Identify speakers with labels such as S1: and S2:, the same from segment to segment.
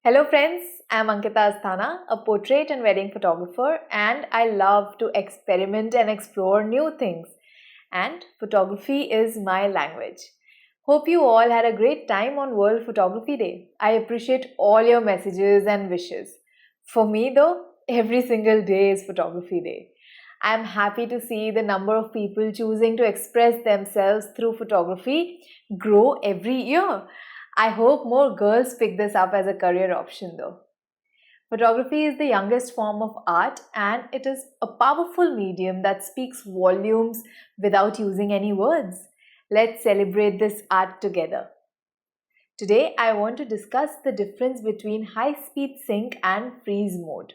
S1: Hello friends, I'm Ankita Asthana, a portrait and wedding photographer, and I love to experiment and explore new things. And photography is my language. Hope you all had a great time on World Photography Day. I appreciate all your messages and wishes. For me though, every single day is Photography Day. I'm happy to see the number of people choosing to express themselves through photography grow every year. I hope more girls pick this up as a career option though. Photography is the youngest form of art and it is a powerful medium that speaks volumes without using any words. Let's celebrate this art together. Today, I want to discuss the difference between high-speed sync and freeze mode.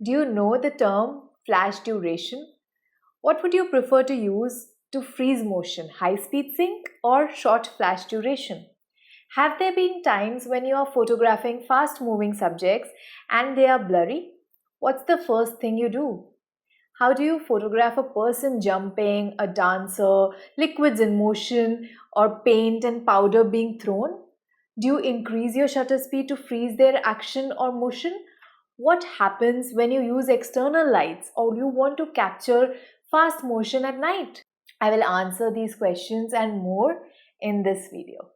S1: Do you know the term flash duration? What would you prefer to use to freeze motion, high-speed sync or short flash duration? Have there been times when you are photographing fast-moving subjects and they are blurry? What's the first thing you do? How do you photograph a person jumping, a dancer, liquids in motion, or paint and powder being thrown? Do you increase your shutter speed to freeze their action or motion? What happens when you use external lights or you want to capture fast motion at night? I will answer these questions and more in this video.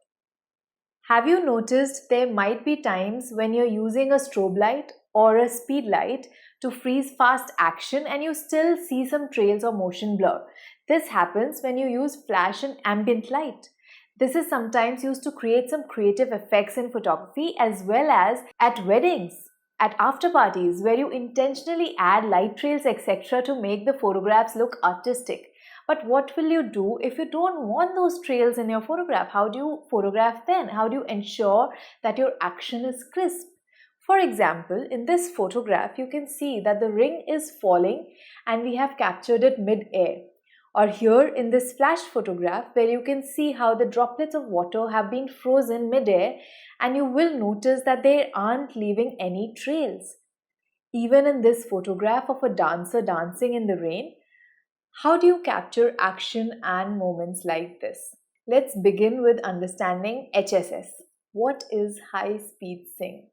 S1: Have you noticed there might be times when you're using a strobe light or a speed light to freeze fast action and you still see some trails or motion blur? This happens when you use flash and ambient light. This is sometimes used to create some creative effects in photography as well as at weddings, at after parties where you intentionally add light trails etc. to make the photographs look artistic. But what will you do if you don't want those trails in your photograph? How do you photograph then? How do you ensure that your action is crisp? For example, in this photograph, you can see that the ring is falling and we have captured it mid-air. Or here in this flash photograph where you can see how the droplets of water have been frozen mid-air and you will notice that they aren't leaving any trails. Even in this photograph of a dancer dancing in the rain, how do you capture action and moments like this? Let's begin with understanding HSS. What is high speed sync?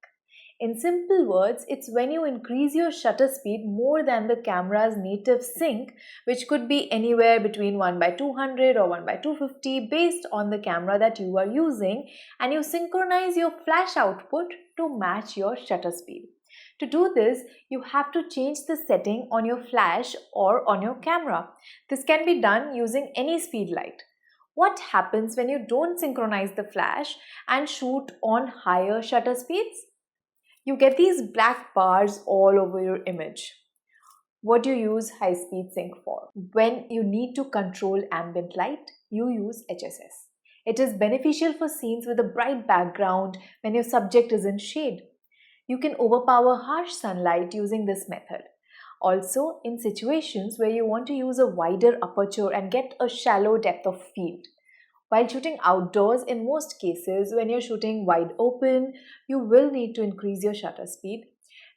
S1: In simple words, it's when you increase your shutter speed more than the camera's native sync, which could be anywhere between 1 by 200 or 1 by 250 based on the camera that you are using, and you synchronize your flash output to match your shutter speed. To do this, you have to change the setting on your flash or on your camera. This can be done using any speed light. What happens when you don't synchronize the flash and shoot on higher shutter speeds? You get these black bars all over your image. What do you use high speed sync for? When you need to control ambient light, you use HSS. It is beneficial for scenes with a bright background when your subject is in shade. You can overpower harsh sunlight using this method. Also, in situations where you want to use a wider aperture and get a shallow depth of field. While shooting outdoors, in most cases, when you're shooting wide open, you will need to increase your shutter speed.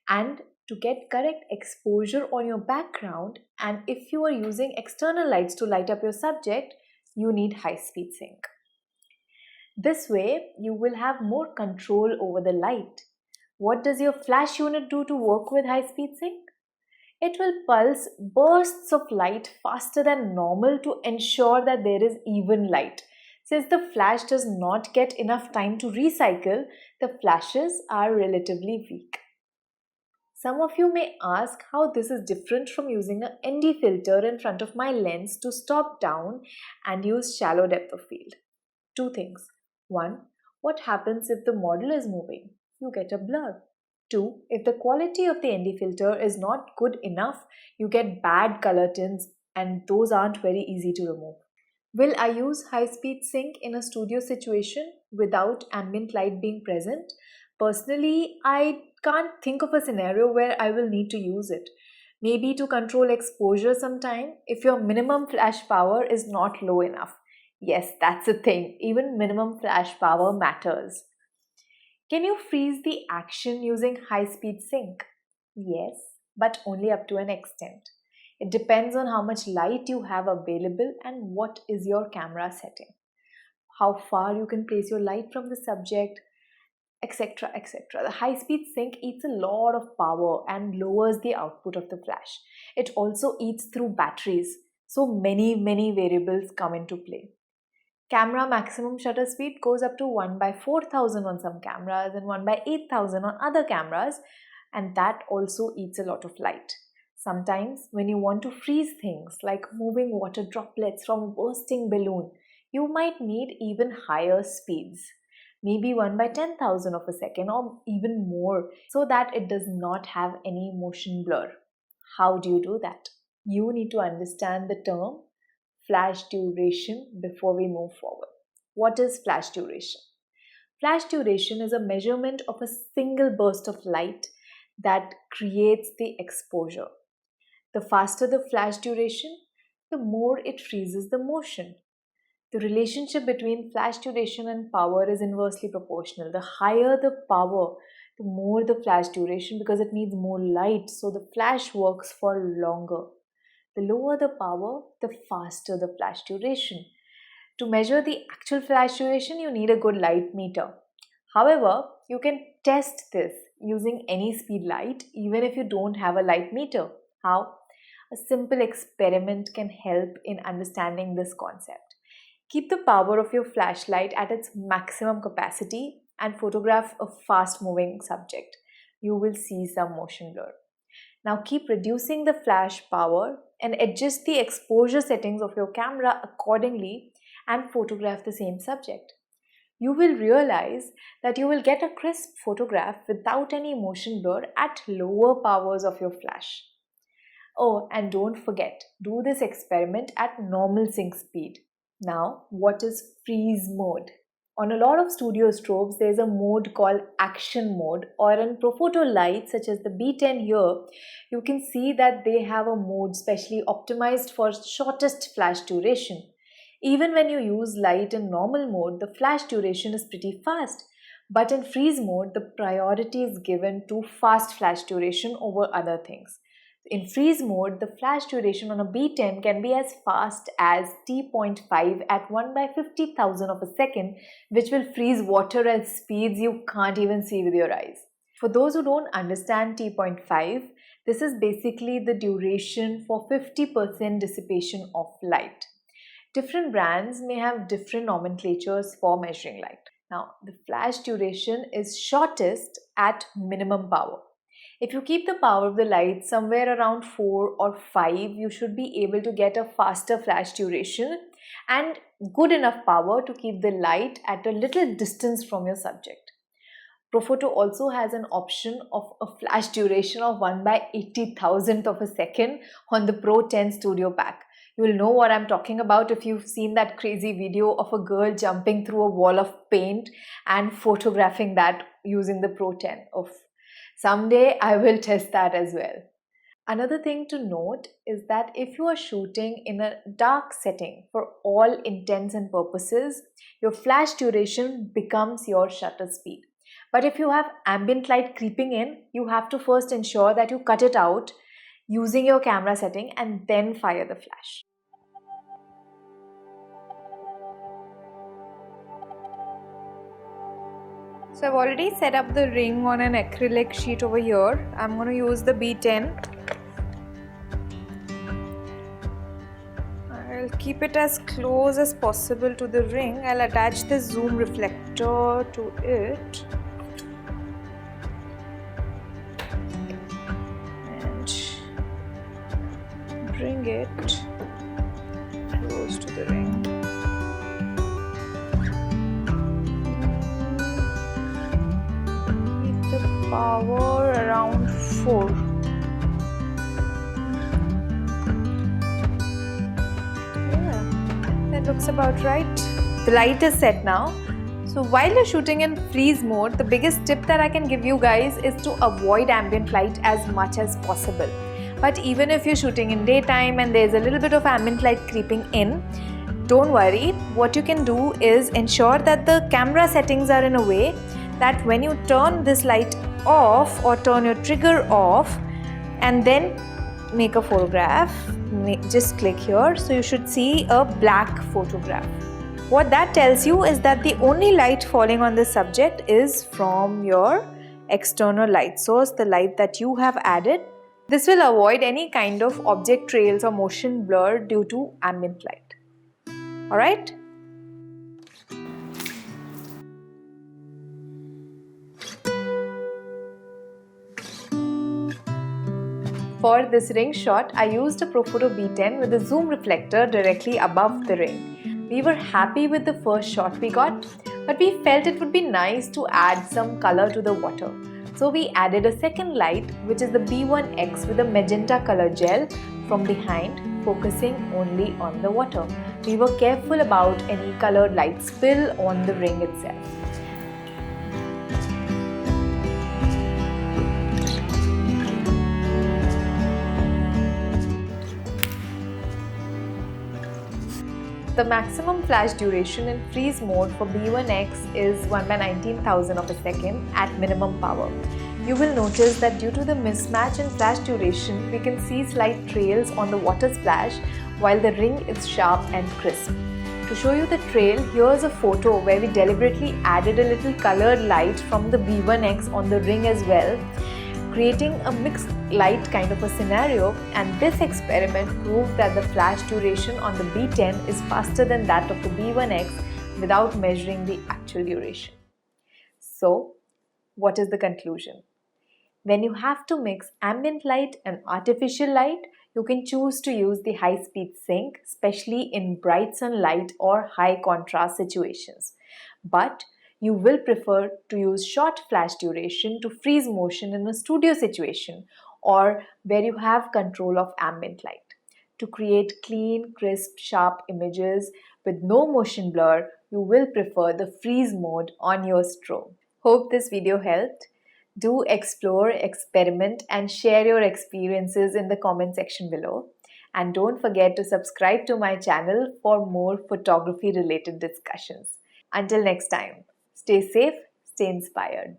S1: And to get correct exposure on your background, and if you are using external lights to light up your subject, you need high speed sync. This way, you will have more control over the light. What does your flash unit do to work with high speed sync? It will pulse bursts of light faster than normal to ensure that there is even light. Since the flash does not get enough time to recycle, the flashes are relatively weak. Some of you may ask how this is different from using an ND filter in front of my lens to stop down and use shallow depth of field. Two things. One, what happens if the model is moving? You get a blur. Two, if the quality of the ND filter is not good enough, you get bad color tints and those aren't very easy to remove. Will I use high speed sync in a studio situation without ambient light being present? Personally, I can't think of a scenario where I will need to use it. Maybe to control exposure sometime if your minimum flash power is not low enough. Yes, that's a thing. Even minimum flash power matters. Can you freeze the action using high speed sync? Yes, but only up to an extent. It depends on how much light you have available and what is your camera setting. How far you can place your light from the subject. etc., etc. The high-speed sync eats a lot of power and lowers the output of the flash. It also eats through batteries, so many variables come into play. Camera maximum shutter speed goes up to 1/4000 on some cameras and 1/8000 on other cameras, and that also eats a lot of light. Sometimes when you want to freeze things like moving water droplets from a bursting balloon, you might need even higher speeds, maybe 1/10,000 of a second or even more, so that it does not have any motion blur. How do you do that? You need to understand the term flash duration before we move forward. What is flash duration? Flash duration is a measurement of a single burst of light that creates the exposure. The faster the flash duration, the more it freezes the motion. The relationship between flash duration and power is inversely proportional. The higher the power, the more the flash duration, because it needs more light, so the flash works for longer. The lower the power, the faster the flash duration. To measure the actual flash duration, you need a good light meter. However, you can test this using any speed light, even if you don't have a light meter. How? A simple experiment can help in understanding this concept. Keep the power of your flashlight at its maximum capacity and photograph a fast-moving subject. You will see some motion blur. Now keep reducing the flash power and adjust the exposure settings of your camera accordingly and photograph the same subject. You will realize that you will get a crisp photograph without any motion blur at lower powers of your flash. Oh, and don't forget, do this experiment at normal sync speed. Now, what is freeze mode? On a lot of studio strobes, there's a mode called action mode, or in Profoto lights such as the B10 here, you can see that they have a mode specially optimized for shortest flash duration. Even when you use light in normal mode, the flash duration is pretty fast. But in freeze mode, the priority is given to fast flash duration over other things. In freeze mode, the flash duration on a B10 can be as fast as T.5 at 1/50,000 of a second, which will freeze water at speeds you can't even see with your eyes. For those who don't understand T.5, this is basically the duration for 50% dissipation of light. Different brands may have different nomenclatures for measuring light. Now, the flash duration is shortest at minimum power. If you keep the power of the light somewhere around 4 or 5, you should be able to get a faster flash duration and good enough power to keep the light at a little distance from your subject. Profoto also has an option of a flash duration of 1/80,000 of a second on the Pro 10 Studio Pack. You will know what I'm talking about if you've seen that crazy video of a girl jumping through a wall of paint and photographing that using the Pro 10. Someday I will test that as well. Another thing to note is that if you are shooting in a dark setting, for all intents and purposes, your flash duration becomes your shutter speed. But if you have ambient light creeping in, you have to first ensure that you cut it out using your camera setting and then fire the flash. So I've already set up the ring on an acrylic sheet over here. I'm going to use the B10. I'll keep it as close as possible to the ring. I'll attach the zoom reflector to it. And bring it close to the ring. Power around 4. Yeah, that looks about right. The light is set now. So while you're shooting in freeze mode, the biggest tip that I can give you guys is to avoid ambient light as much as possible. But even if you're shooting in daytime and there's a little bit of ambient light creeping in, don't worry. What you can do is ensure that the camera settings are in a way that when you turn this light off or turn your trigger off and then make a photograph, just click here, so you should see a black photograph. What that tells you is that the only light falling on the subject is from your external light source, the light that you have added. This will avoid any kind of object trails or motion blur due to ambient light. Alright? For this ring shot, I used a Profoto B10 with a zoom reflector directly above the ring. We were happy with the first shot we got, but we felt it would be nice to add some color to the water. So we added a second light, which is the B1X with a magenta color gel from behind, focusing only on the water. We were careful about any colored light spill on the ring itself. The maximum flash duration in freeze mode for B1X is 1/19,000 of a second at minimum power. You will notice that due to the mismatch in flash duration, we can see slight trails on the water splash while the ring is sharp and crisp. To show you the trail, here's a photo where we deliberately added a little colored light from the B1X on the ring as well, creating a mixed light kind of a scenario, and this experiment proved that the flash duration on the B10 is faster than that of the B1X without measuring the actual duration. So, what is the conclusion? When you have to mix ambient light and artificial light, you can choose to use the high-speed sync, especially in bright sunlight or high contrast situations. But you will prefer to use short flash duration to freeze motion in a studio situation or where you have control of ambient light. To create clean, crisp, sharp images with no motion blur, you will prefer the freeze mode on your strobe. Hope this video helped. Do explore, experiment, and share your experiences in the comment section below. And don't forget to subscribe to my channel for more photography related discussions. Until next time, stay safe, stay inspired.